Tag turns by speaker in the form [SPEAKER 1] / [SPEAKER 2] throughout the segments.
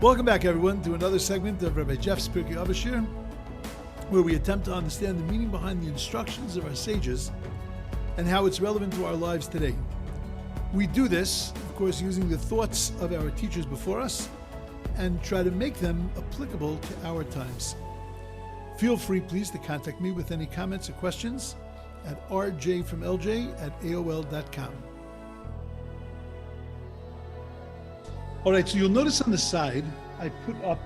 [SPEAKER 1] Welcome back, everyone, to another segment of Rabbi Jeff's Pirkei Avos, where we attempt to understand the meaning behind the instructions of our sages and how it's relevant to our lives today. We do this, of course, using the thoughts of our teachers before us and try to make them applicable to our times. Feel free, please, to contact me with any comments or questions at rjfromlj@aol.com. All right, so you'll notice on the side, I put up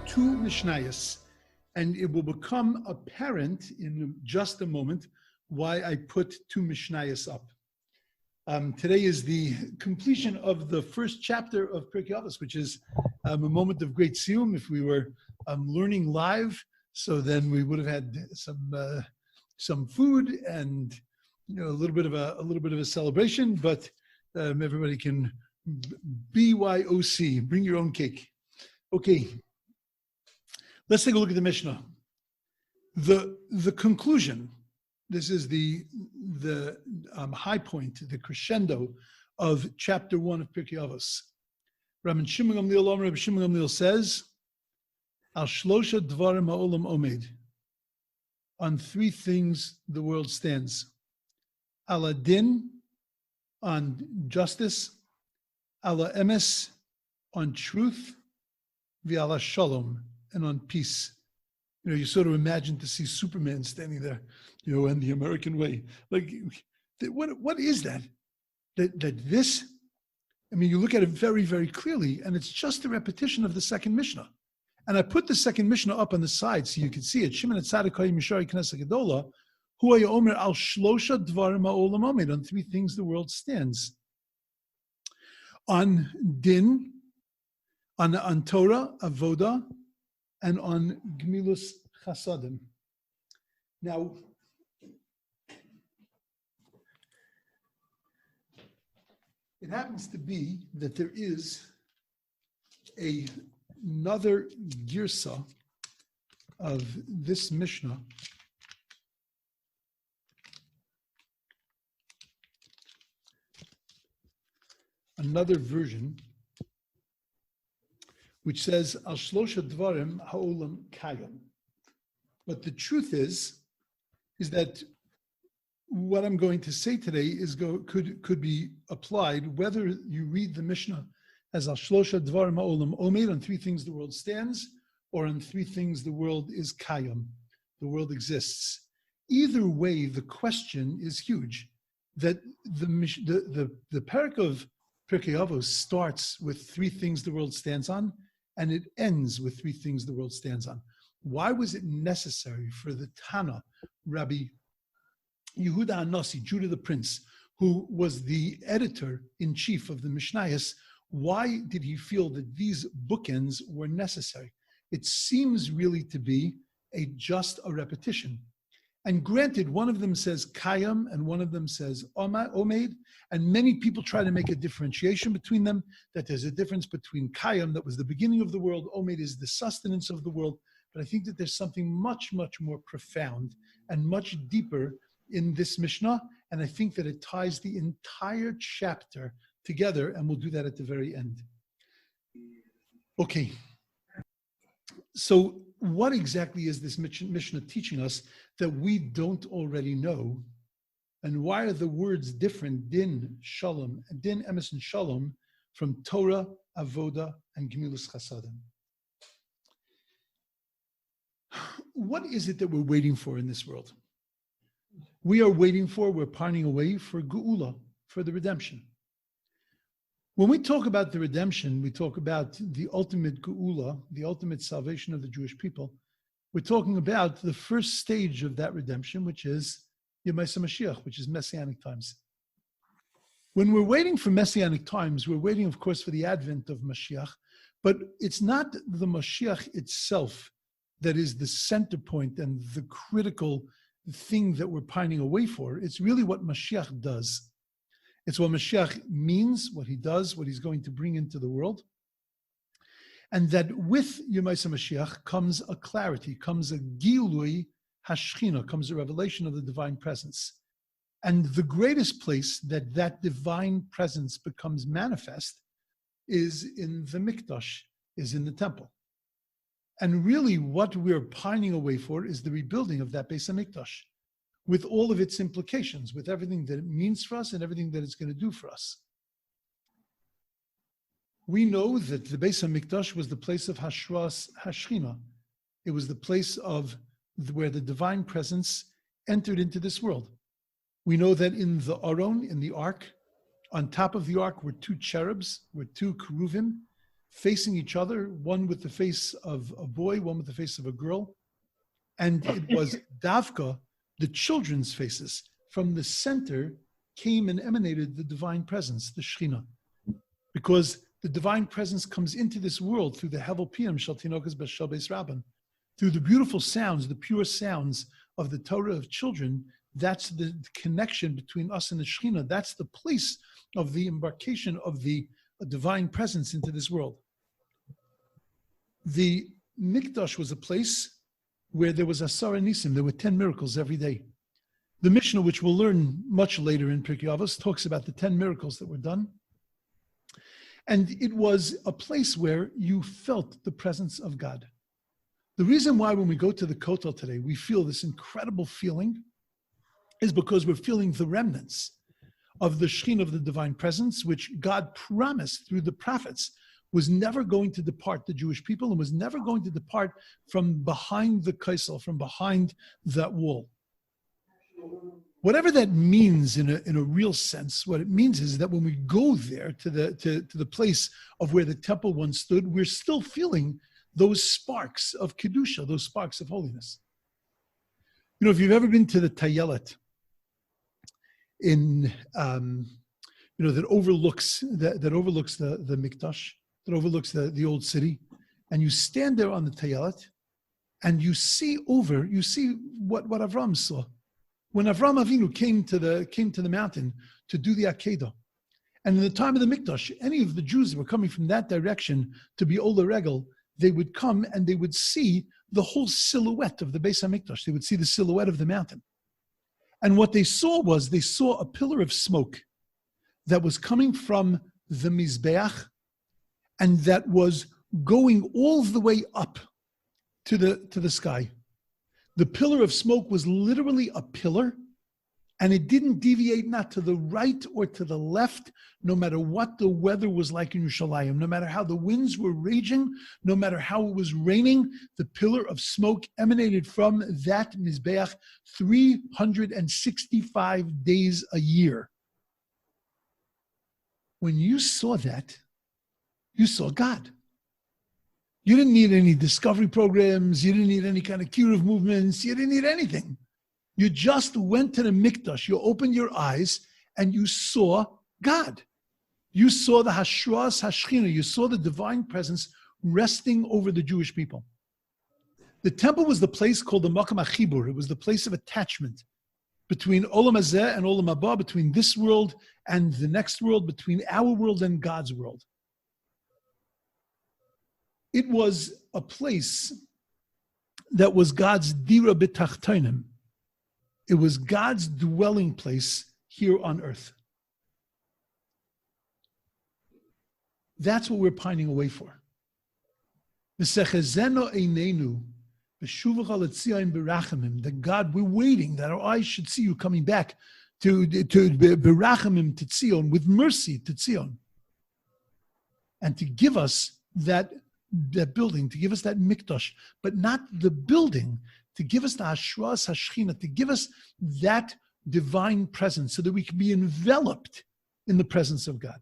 [SPEAKER 1] two Mishnayos, and it will become apparent in just a moment why I put two Mishnayos up. Today is the completion of the first chapter of Pirkei Avos, which is a moment of great siyum. If we were learning live, so then we would have had some food and a little bit of a celebration. But everybody can BYOC, bring your own cake. Okay, let's take a look at the Mishnah. The conclusion. This is the high point, the crescendo of chapter 1 of Pirkei Avos. Rabbi Shimon says, Al shlosha dvarim ha'olam omed. On three things the world stands. Ala din, on justice. Ala emes, on truth. V'ala shalom, and on peace. You sort of imagine to see Superman standing there, and the American way. Like, what is that? That this, you look at it very, very clearly, and it's just a repetition of the second Mishnah. And I put the second Mishnah up on the side so you can see it. Shimon Tzaddik Mishari Knesset Gedola, Hu Omer Al Shlosha Dvarim Ha'olam Omed, on three things the world stands. On din, on Torah, Avoda, and on Gmilus Chasadim. Now, it happens to be that there is another girsa of this Mishnah another version which says Al Shlosha Dvarim Ha'olam Kayam. But the truth is that what I'm going to say today could be applied whether you read the Mishnah as Al Shlosha Dvarim Ha'olam Omed, on three things the world stands, or on three things the world is Kayam, the world exists. Either way, the question is huge. That the Perek of Pirkei Avos starts with three things the world stands on, and it ends with three things the world stands on. Why was it necessary for the Tana, Rabbi Yehuda Anasi, Judah the Prince, who was the editor-in-chief of the Mishnayos, why did he feel that these bookends were necessary? It seems really to be just a repetition. And granted, one of them says Kayam and one of them says Omed, and many people try to make a differentiation between them, that there's a difference between Kayam, that was the beginning of the world, Omed is the sustenance of the world, but I think that there's something much, much more profound and much deeper in this Mishnah, and I think that it ties the entire chapter together, and we'll do that at the very end. Okay, so what exactly is this Mishnah teaching us that we don't already know? And why are the words different, din, shalom, din, emes, and shalom, from Torah, Avoda, and Gmilus Chasadim? What is it that we're waiting for in this world? We're pining away for Geula, for the redemption. When we talk about the redemption, we talk about the ultimate Geula, the ultimate salvation of the Jewish people. We're talking about the first stage of that redemption, which is Yemei Mashiach, which is Messianic times. When we're waiting for Messianic times, we're waiting, of course, for the advent of Mashiach, but it's not the Mashiach itself that is the center point and the critical thing that we're pining away for. It's really what Mashiach does. It's what Mashiach means, what he does, what he's going to bring into the world. And that with Yemei Mashiach comes a clarity, comes a Gilui Hashchina, comes a revelation of the divine presence. And the greatest place that that divine presence becomes manifest is in the Mikdash, is in the temple. And really what we're pining away for is the rebuilding of that Beis HaMikdash, with all of its implications, with everything that it means for us and everything that it's going to do for us. We know that the Beis HaMikdash was the place of Hashras Hashchina. It was the place of where the divine presence entered into this world. We know that in the Aron, in the ark, on top of the ark were two cherubs, were two keruvim, facing each other, one with the face of a boy, one with the face of a girl. And it was Davka, the children's faces. From the center came and emanated the divine presence, the Shechina. Because the divine presence comes into this world through the Hevel Piyam Shel Tinokas B'Shel Beis Rabban, through the beautiful sounds, the pure sounds of the Torah of children. That's the connection between us and the Shechina. That's the place of the embarkation of the divine presence into this world. The Mikdash was a place where there was Asara Nisim. There were 10 miracles every day. The Mishnah, which we'll learn much later in Pirkei Avos, talks about the 10 miracles that were done. And it was a place where you felt the presence of God. The reason why when we go to the Kotel today, we feel this incredible feeling is because we're feeling the remnants of the Shekhinah of the divine presence, which God promised through the prophets was never going to depart the Jewish people and was never going to depart from behind the Kaisel, from behind that wall. Whatever that means in a real sense, what it means is that when we go there to the place of where the temple once stood, we're still feeling those sparks of Kedusha, those sparks of holiness. You know, if you've ever been to the Tayelet in, that overlooks the Mikdash, that overlooks the old city, and you stand there on the Tayelet, and you see what Avram saw. When Avram Avinu came to the mountain to do the Akedah, and in the time of the Mikdash, any of the Jews that were coming from that direction to be Ola Regel, they would come and they would see the whole silhouette of the Beis HaMikdash. They would see the silhouette of the mountain. And what they saw a pillar of smoke that was coming from the Mizbeach and that was going all the way up to the sky. The pillar of smoke was literally a pillar, and it didn't deviate not to the right or to the left, no matter what the weather was like in Yerushalayim, no matter how the winds were raging, no matter how it was raining. The pillar of smoke emanated from that Mizbeach 365 days a year. When you saw that, you saw God. You didn't need any discovery programs. You didn't need any kind of curative movements. You didn't need anything. You just went to the Mikdash. You opened your eyes and you saw God. You saw the Hashras Hashchina. You saw the divine presence resting over the Jewish people. The temple was the place called the Makam HaChibur. It was the place of attachment between Olam Hazeh and Olam Haba, between this world and the next world, between our world and God's world. It was a place that was God's dira b'tachtonim. It was God's dwelling place here on earth. That's what we're pining away for. That God, we're waiting, that our eyes should see you coming back to berachamim to Tzion, with mercy to Tzion, and to give us that building, to give us that mikdash, but not the building, to give us the hashras hashchina, to give us that divine presence so that we can be enveloped in the presence of God.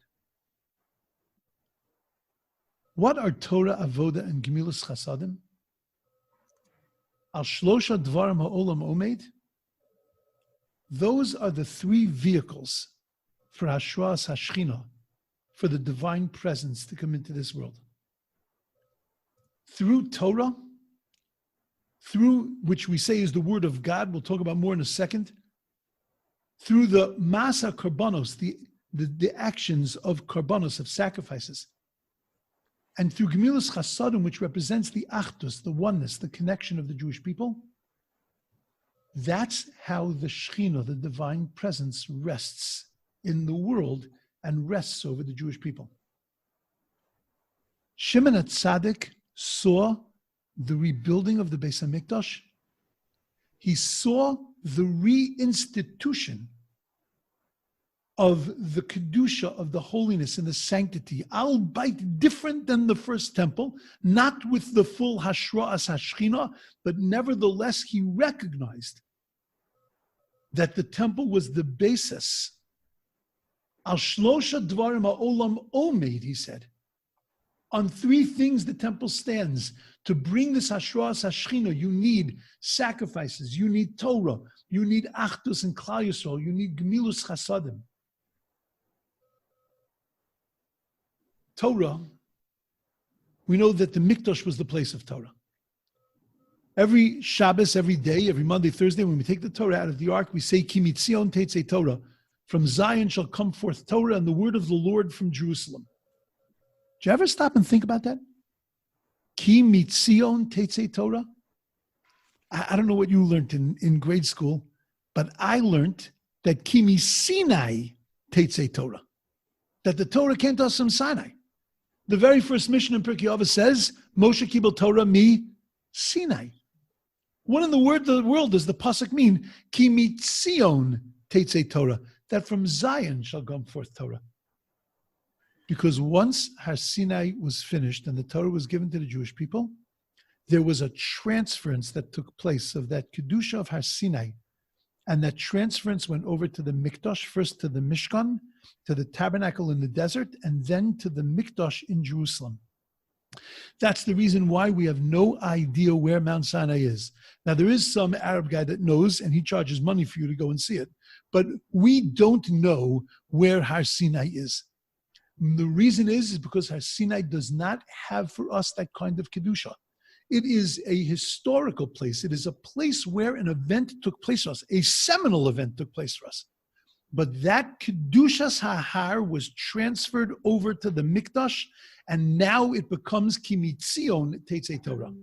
[SPEAKER 1] What are Torah, Avoda, and Gemilus Chasadim? Al Shlosha Dvarim Ha'olam Omed. Those are the three vehicles for hashras hashchina, for the divine presence to come into this world. Through Torah, through which we say is the word of God, we'll talk about more in a second, through the masa karbanos, the actions of karbanos, of sacrifices, and through Gemilus Chasadim, which represents the achdus, the oneness, the connection of the Jewish people, that's how the Shekhinah, the divine presence, rests in the world and rests over the Jewish people. Shimon HaTzadik saw the rebuilding of the Beis HaMikdash. He saw the reinstitution of the Kedusha, of the holiness and the sanctity, albeit different than the first temple, not with the full Hashra'as Hashchina, but nevertheless he recognized that the temple was the basis. Al Shlosha Dvarim HaOlam Omed, he said. On three things the temple stands. To bring this Hashra'as Hashchina, you need sacrifices, you need Torah, you need Achdus and Klal Yisrael, you need Gemilus Chasadim. Torah, we know that the Mikdash was the place of Torah. Every Shabbos, every day, every Monday, Thursday, when we take the Torah out of the ark, we say, Ki mitzion teitzei Torah. From Zion shall come forth Torah and the word of the Lord from Jerusalem. Did you ever stop and think about that? Ki mitzion teitzei Torah? I don't know what you learned in grade school, but I learned that Ki mi Sinai teitzei Torah. That the Torah came to us from Sinai. The very first Mishna in Pirkei Avos says, Moshe kibel Torah mi Sinai. What in the world does the pasuk mean? Ki mitzion teitzei Torah. That from Zion shall come forth Torah. Because once Har Sinai was finished and the Torah was given to the Jewish people, there was a transference that took place of that Kedusha of Har Sinai. And that transference went over to the Mikdash, first to the Mishkan, to the tabernacle in the desert, and then to the Mikdash in Jerusalem. That's the reason why we have no idea where Mount Sinai is. Now, there is some Arab guy that knows, and he charges money for you to go and see it. But we don't know where Har Sinai is. The reason is because Har Sinai does not have for us that kind of Kedusha. It is a historical place. It is a place where an event took place for us. A seminal event took place for us. But that Kedushas HaHar was transferred over to the Mikdash, and now it becomes Ki mitzion teitzei Torah.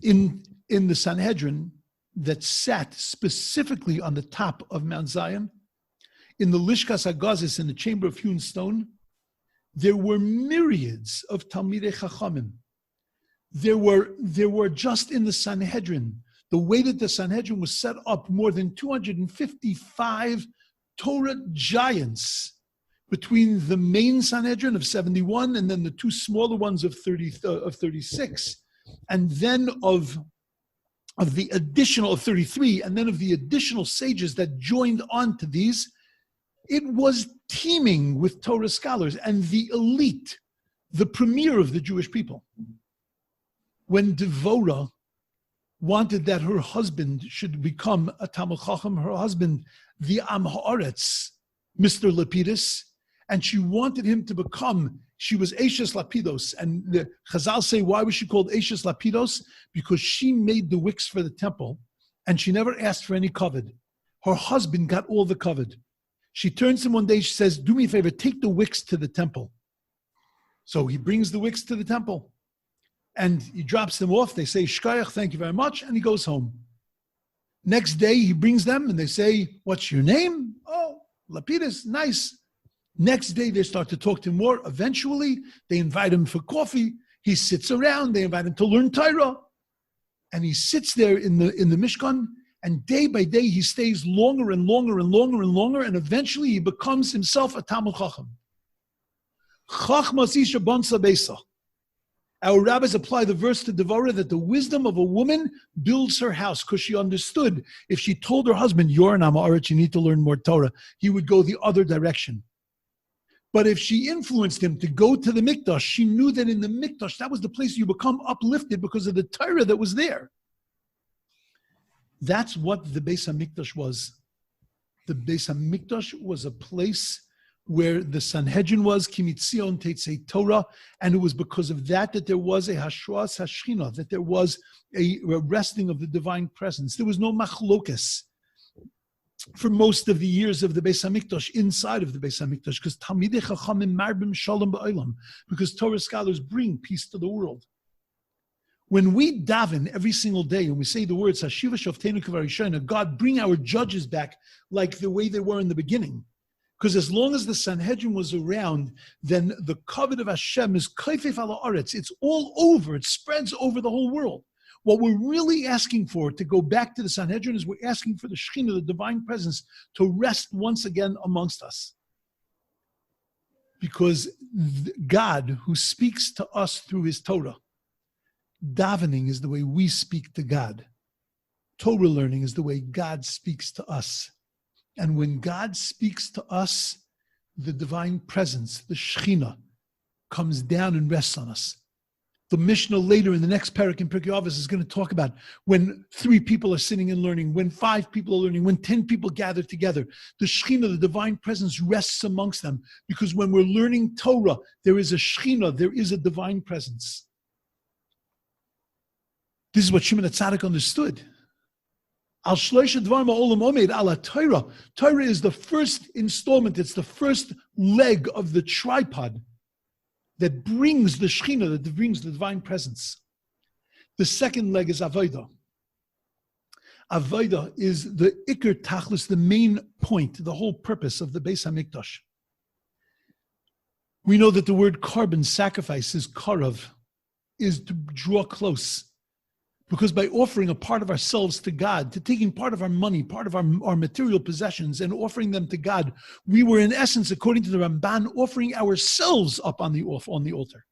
[SPEAKER 1] In the Sanhedrin that sat specifically on the top of Mount Zion, in the Lishkas HaGazis, in the chamber of hewn stone, there were myriads of Talmidei Chachamim. There were just in the Sanhedrin, the way that the Sanhedrin was set up, more than 255 Torah giants between the main Sanhedrin of 71 and then the two smaller ones of 36, and then of the additional of 33, and then of the additional sages that joined on to these. It was teeming with Torah scholars and the elite, the premier of the Jewish people. When Devorah wanted that her husband should become a Talmid Chacham, her husband, the Am Haaretz, Mr. Lapidus, and she wanted him to become, she was Eishes Lapidos, and the Chazal say, why was she called Eishes Lapidos? Because she made the wicks for the temple, and she never asked for any kavod. Her husband got all the kavod. She turns to him one day, she says, do me a favor, take the wicks to the temple. So he brings the wicks to the temple. And he drops them off. They say, Shkayach, thank you very much. And he goes home. Next day, he brings them and they say, what's your name? Oh, Lapidus, nice. Next day, they start to talk to him more. Eventually, they invite him for coffee. He sits around. They invite him to learn Torah. And he sits there in the Mishkan. And day by day, he stays longer and longer and longer and longer. And eventually, he becomes himself a Talmid Chacham. Chachmas isha bonsa beisa. Our rabbis apply the verse to Devorah that the wisdom of a woman builds her house, because she understood if she told her husband, you're an Am Haaretz, you need to learn more Torah, he would go the other direction. But if she influenced him to go to the Mikdash, she knew that in the Mikdash, that was the place you become uplifted because of the Torah that was there. That's what the Beis HaMikdash was. The Beis HaMikdash was a place where the Sanhedrin was, Ki mitzion teitzei Torah, and it was because of that there was a Hashra'as Hashchina, that there was a resting of the divine presence. There was no machlokes for most of the years of the Beis HaMikdash, inside of the Beis HaMikdash, because Talmidei Chachamim marbim shalom ba'olam, because Torah scholars bring peace to the world. When we daven every single day and we say the words, Hashiva Shofteinu Kvarishayna, God, bring our judges back like the way they were in the beginning, Because as long as the Sanhedrin was around, then the kavod of Hashem is kaifef ala aretz. It's all over. It spreads over the whole world. What we're really asking for, to go back to the Sanhedrin, is we're asking for the Shekhinah, the divine presence, to rest once again amongst us. Because God, who speaks to us through his Torah, davening is the way we speak to God. Torah learning is the way God speaks to us. And when God speaks to us, the divine presence, the Shekhinah, comes down and rests on us. The Mishnah later in the next Perek in Pirkei Avos is going to talk about when 3 people are sitting and learning, when 5 people are learning, when 10 people gather together. The Shekhinah, the divine presence, rests amongst them. Because when we're learning Torah, there is a Shekhinah, there is a divine presence. This is what Shimon HaTzadik understood. Al shloisha dvarim ha'olam omed ala Torah. Torah is the first installment. It's the first leg of the tripod that brings the Shekhinah, that brings the divine presence. The second leg is Avodah. Avodah is the Iker Tachlis, the main point, the whole purpose of the Beis HaMikdash. We know that the word carbon, sacrifice, is karav, is to draw close. Because by offering a part of ourselves to God, to taking part of our money, part of our material possessions, and offering them to God, we were in essence, according to the Ramban, offering ourselves up on the altar.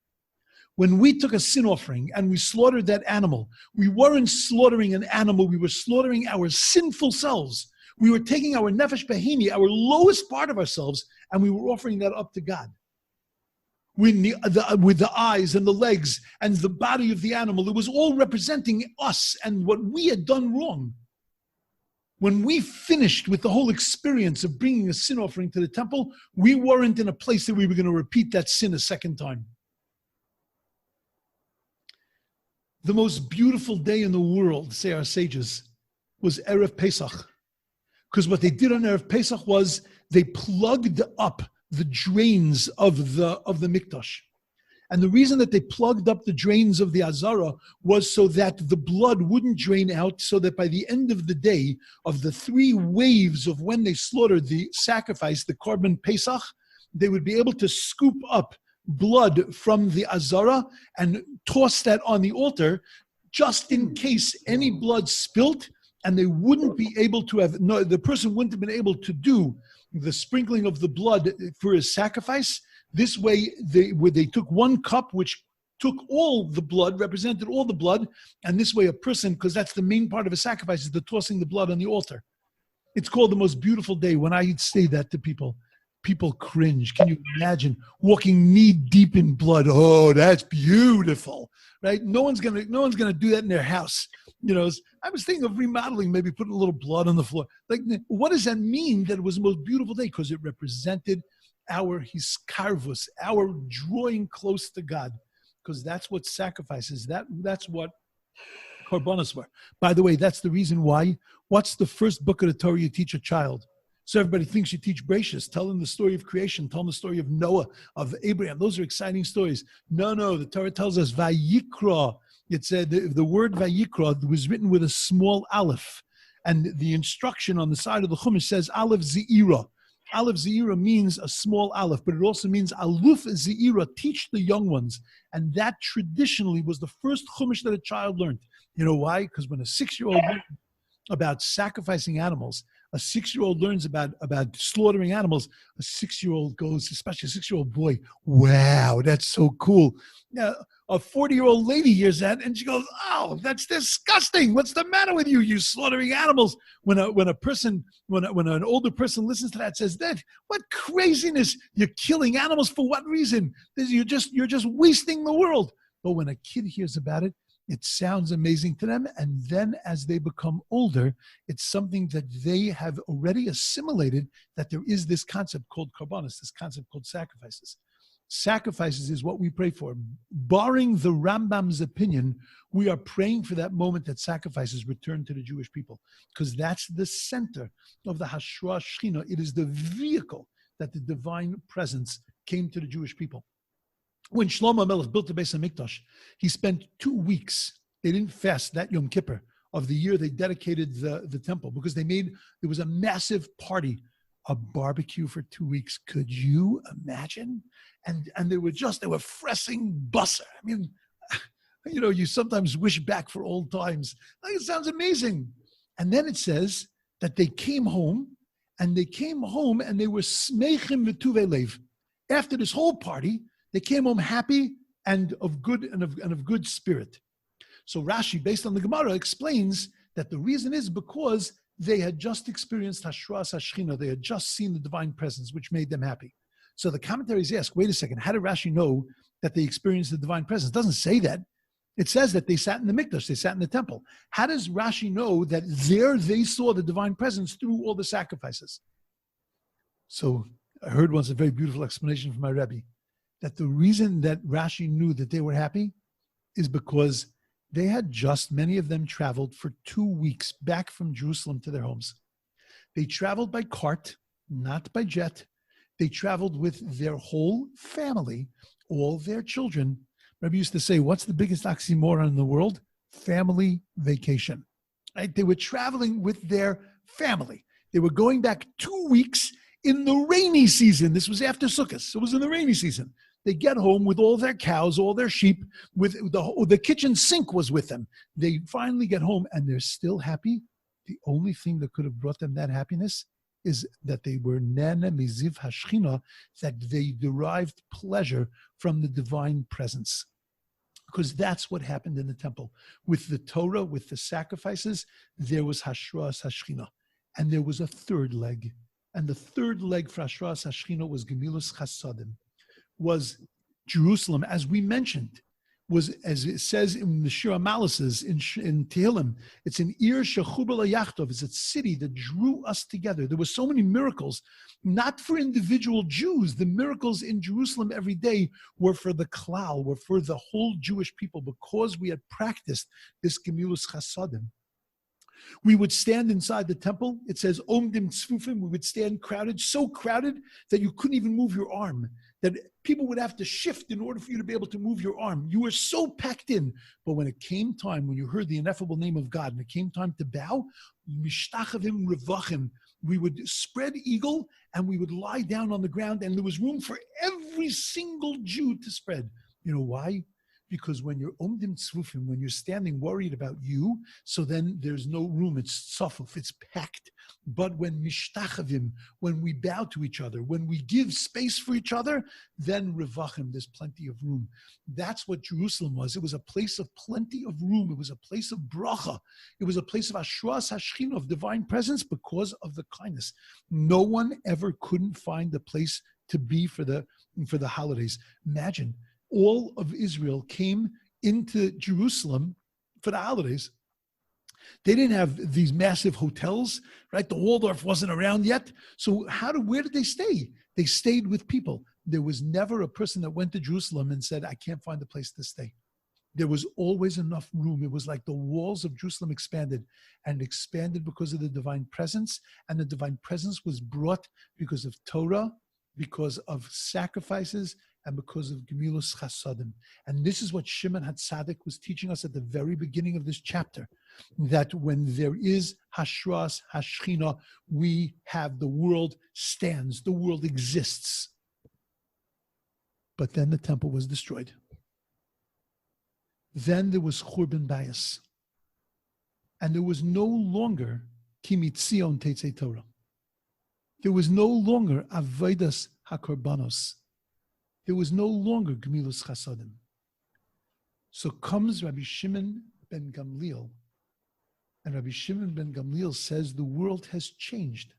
[SPEAKER 1] When we took a sin offering and we slaughtered that animal, we weren't slaughtering an animal, we were slaughtering our sinful selves. We were taking our nefesh behini, our lowest part of ourselves, and we were offering that up to God. With the eyes and the legs and the body of the animal, it was all representing us and what we had done wrong. When we finished with the whole experience of bringing a sin offering to the temple, we weren't in a place that we were going to repeat that sin a second time. The most beautiful day in the world, say our sages, was Erev Pesach. Because what they did on Erev Pesach was they plugged up the drains of the Mikdash. And the reason that they plugged up the drains of the Azara was so that the blood wouldn't drain out, so that by the end of the day, of the 3 waves of when they slaughtered the sacrifice, the Korban Pesach, they would be able to scoop up blood from the Azara and toss that on the altar, just in case any blood spilt, and they wouldn't be able to have, no, the person wouldn't have been able to do the sprinkling of the blood for his sacrifice. This way, they took 1 cup, which took all the blood, represented all the blood, and this way a person, because that's the main part of a sacrifice, is the tossing the blood on the altar. It's called the most beautiful day. When I say that to people, people cringe. Can you imagine walking knee deep in blood? Oh, that's beautiful, right? No one's gonna do that in their house. You know, I was thinking of remodeling, maybe putting a little blood on the floor. Like, what does that mean that it was the most beautiful day? Because it represented our hiskarvus, our drawing close to God. Because that's what sacrifices. That's what korbanos were. By the way, that's the reason why. What's the first book of the Torah you teach a child? So everybody thinks you teach Bereshis. Tell them the story of creation. Tell them the story of Noah, of Abraham. Those are exciting stories. No, the Torah tells us Vayikra. It said the word Vayikra was written with a small aleph. And the instruction on the side of the Chumash says Aleph Ze'ira. Aleph Ze'ira means a small aleph, but it also means Aluf Ze'ira, teach the young ones. And that traditionally was the first Chumash that a child learned. You know why? Because when a 6-year-old learned about sacrificing animals, a 6-year-old learns about slaughtering animals, a 6-year-old goes, especially a 6-year-old boy, wow, that's so cool. Now, a 40-year-old lady hears that and she goes, oh, that's disgusting. What's the matter with you? You slaughtering animals. When an older person listens to that, says that, what craziness. You're killing animals for what reason? You're just wasting the world. But when a kid hears about it, it sounds amazing to them. And then as they become older, it's something that they have already assimilated, that there is this concept called korbanos, this concept called sacrifices. Sacrifices is what we pray for. Barring the Rambam's opinion, we are praying for that moment that sacrifices return to the Jewish people, because that's the center of the Hashra Shechina. It is the vehicle that the divine presence came to the Jewish people. When Shlomo Melech built the Beis HaMikdash, he spent 2 weeks. They didn't fast that Yom Kippur of the year they dedicated the temple, because there was a massive party a barbecue for 2 weeks. Could you imagine? And they were fressing butter. I mean, you sometimes wish back for old times. Like, it sounds amazing. And then it says that they came home and they were smeichim v'tuvei lev. After this whole party, they came home happy and of good spirit. So Rashi, based on the Gemara, explains that the reason is because they had just experienced Hashras Hashchina. They had just seen the divine presence, which made them happy. So the commentaries ask, wait a second, how did Rashi know that they experienced the divine presence? It doesn't say that. It says that they sat in the mikdash, they sat in the temple. How does Rashi know that there they saw the divine presence through all the sacrifices? So I heard once a very beautiful explanation from my Rebbe, that the reason that Rashi knew that they were happy is because they had many of them traveled for 2 weeks back from Jerusalem to their homes. They traveled by cart, not by jet. They traveled with their whole family, all their children. Rabbi used to say, what's the biggest oxymoron in the world? Family vacation. Right? They were traveling with their family. They were going back 2 weeks in the rainy season. This was after Sukkot, so it was in the rainy season. They get home with all their cows, all their sheep, with the kitchen sink was with them. They finally get home and they're still happy. The only thing that could have brought them that happiness is that they were nana miziv hashchina, that they derived pleasure from the divine presence. Because that's what happened in the temple. With the Torah, with the sacrifices, there was hashras hashchina. And there was a third leg. And the third leg for hashras hashchina was gemilus chasadim. Was Jerusalem, as we mentioned, was, as it says in the Shir HaMalises in Tehillim, it's an Ir Shechuber LaYachtov, it's a city that drew us together. There were so many miracles, not for individual Jews. The miracles in Jerusalem every day were for the klal, were for the whole Jewish people, because we had practiced this Gemilus Chasadim. We would stand inside the temple. It says Omdim Tzfufim. We would stand crowded, so crowded that you couldn't even move your arm, that people would have to shift in order for you to be able to move your arm. You were so packed in. But when it came time, when you heard the ineffable name of God, and it came time to bow, Mishtachavim Revachim, we would spread eagle and we would lie down on the ground, and there was room for every single Jew to spread. You know why? Because when you're omdim tzvufim, when you're standing worried about you, so then there's no room, it's tzafuf, it's packed. But when mishtachavim, when we bow to each other, when we give space for each other, then revachim, there's plenty of room. That's what Jerusalem was. It was a place of plenty of room. It was a place of bracha. It was a place of ashras hashchina, of divine presence, because of the kindness. No one ever couldn't find a place to be for the holidays. Imagine, all of Israel came into Jerusalem for the holidays. They didn't have these massive hotels, right? The Waldorf wasn't around yet. So where did they stay? They stayed with people. There was never a person that went to Jerusalem and said, I can't find a place to stay. There was always enough room. It was like the walls of Jerusalem expanded, and expanded because of the divine presence. And the divine presence was brought because of Torah, because of sacrifices, and because of Gemilus Chasadim. And this is what Shimon HaTzadik was teaching us at the very beginning of this chapter, that when there is Hashras Hashchina, we have, the world stands, the world exists. But then the temple was destroyed. Then there was Churban Bayis. And there was no longer Kimitzion Teitzei Torah. There was no longer Avodas HaKorbanos. There was no longer Gemilus Chasadim. So comes Rabbi Shimon ben Gamliel, and Rabbi Shimon ben Gamliel says the world has changed,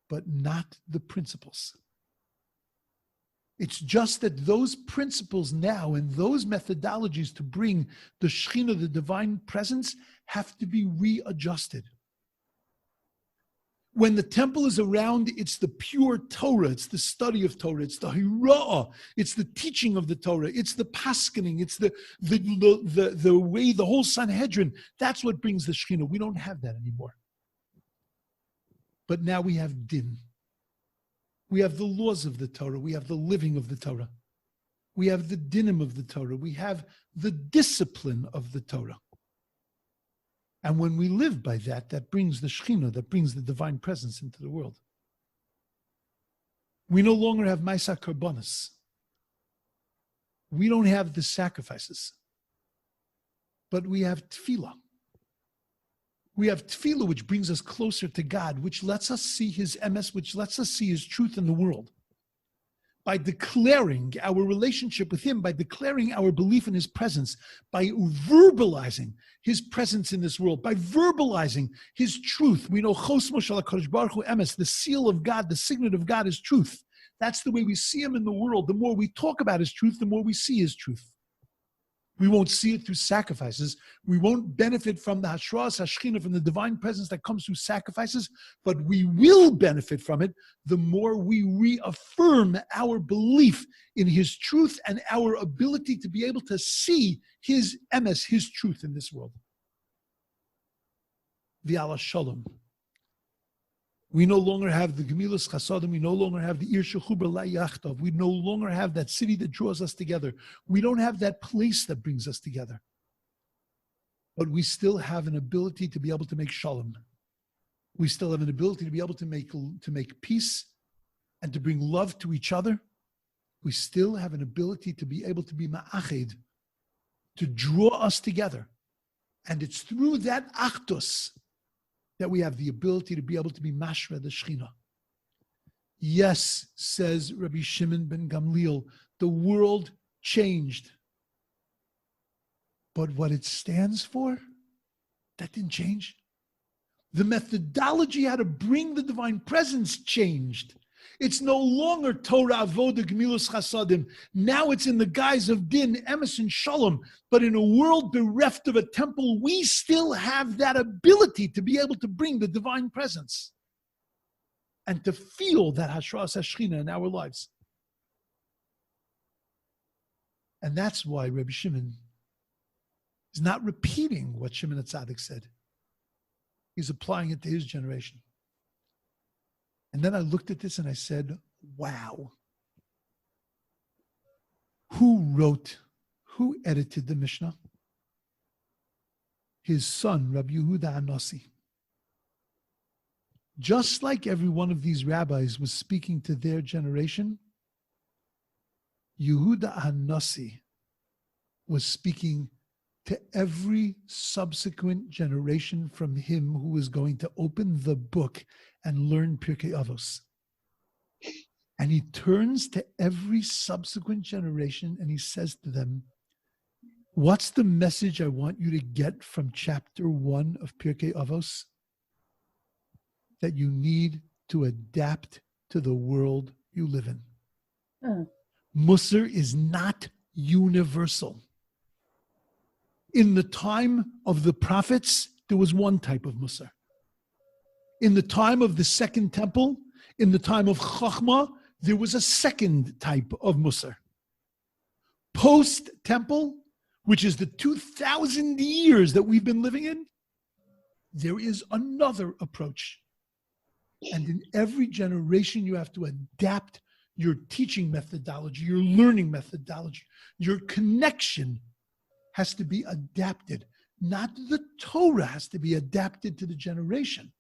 [SPEAKER 1] but not the principles. It's just that those principles now and those methodologies to bring the Shekhinah, the divine presence, have to be readjusted. When the temple is around, it's the pure Torah, it's the study of Torah, it's the hira'ah, it's the teaching of the Torah, it's the paskening, it's the way, the whole Sanhedrin. That's what brings the Shekhinah. We don't have that anymore. But now we have din. We have the laws of the Torah. We have the living of the Torah. We have the dinim of the Torah. We have the discipline of the Torah. And when we live by that, that brings the Shekhinah, that brings the divine presence into the world. We no longer have Maisa Karbonis. We don't have the sacrifices. But we have Tefillah. We have Tefillah, which brings us closer to God, which lets us see His emes, which lets us see His truth in the world. By declaring our relationship with Him, by declaring our belief in His presence, by verbalizing His presence in this world, by verbalizing His truth. We know Chosmo Shel HaKadosh Baruch Hu Emes, the seal of God, the signet of God is truth. That's the way we see Him in the world. The more we talk about His truth, the more we see His truth. We won't see it through sacrifices. We won't benefit from the Hashras Hashchina, from the divine presence that comes through sacrifices, but we will benefit from it the more we reaffirm our belief in His truth and our ability to be able to see His emes, His truth in this world. V'ala Shalom. We no longer have the Gemilas Chasadim. We no longer have the Ir Shechuber LaYachtov. We no longer have that city that draws us together. We don't have that place that brings us together. But we still have an ability to be able to make shalom. We still have an ability to be able to make peace and to bring love to each other. We still have an ability to be able to be ma'ached, to draw us together. And it's through that achdus that we have the ability to be able to be mashra the Shechina. Yes, says Rabbi Shimon ben Gamliel, the world changed. But what it stands for, that didn't change. The methodology how to bring the divine presence changed. It's no longer Torah, Avodah, Gemilas Chasadim. Now it's in the guise of Din, Emes, and Shalom. But in a world bereft of a temple, we still have that ability to be able to bring the divine presence and to feel that Hashras Hashchina in our lives. And that's why Rabbi Shimon is not repeating what Shimon HaTzadik said. He's applying it to his generation. And then I looked at this and I said, wow. Who edited the Mishnah? His son, Rabbi Yehuda Hanassi. Just like every one of these rabbis was speaking to their generation, Yehuda Hanassi was speaking to every subsequent generation from him who was going to open the book and learn Pirkei Avos. And he turns to every subsequent generation and he says to them, what's the message I want you to get from chapter 1 of Pirkei Avos? That you need to adapt to the world you live in. Musar is not universal. In the time of the prophets, there was one type of Musar. In the time of the Second Temple, in the time of Chachma, there was a second type of Musar. Post-Temple, which is the 2,000 years that we've been living in, there is another approach. And in every generation, you have to adapt your teaching methodology, your learning methodology, your connection has to be adapted. Not the Torah has to be adapted to the generation,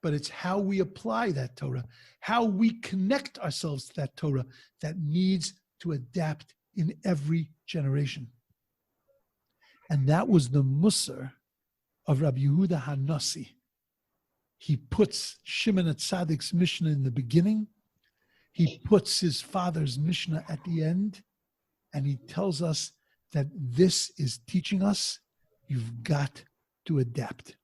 [SPEAKER 1] but it's how we apply that Torah, how we connect ourselves to that Torah that needs to adapt in every generation. And that was the Musar of Rabbi Yehuda Hanassi. He puts Shimon HaTzadik's Mishnah in the beginning. He puts his father's Mishnah at the end. And he tells us that this is teaching us you've got to adapt.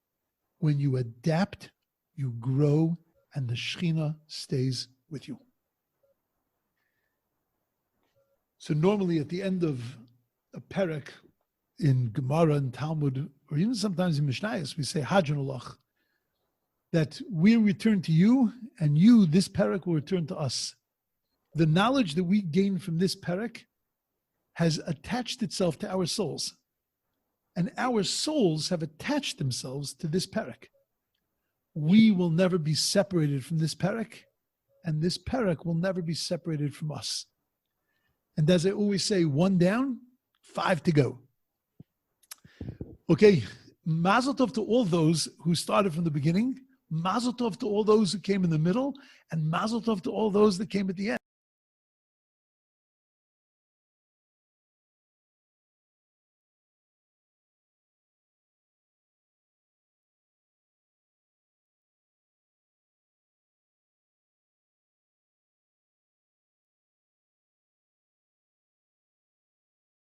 [SPEAKER 1] When you adapt, you grow and the Shechina stays with you. So normally at the end of a Perek in Gemara and Talmud, or even sometimes in Mishnayos, we say Hadron Alach, that we return to you and you, this Perek, will return to us. The knowledge that we gain from this Perek has attached itself to our souls. And our souls have attached themselves to this Perek. We will never be separated from this Perek, and this Perek will never be separated from us. And as I always say, 1 down, 5 to go. Okay, Mazel Tov to all those who started from the beginning. Mazel tov to all those who came in the middle, and mazel tov to all those that came at the end.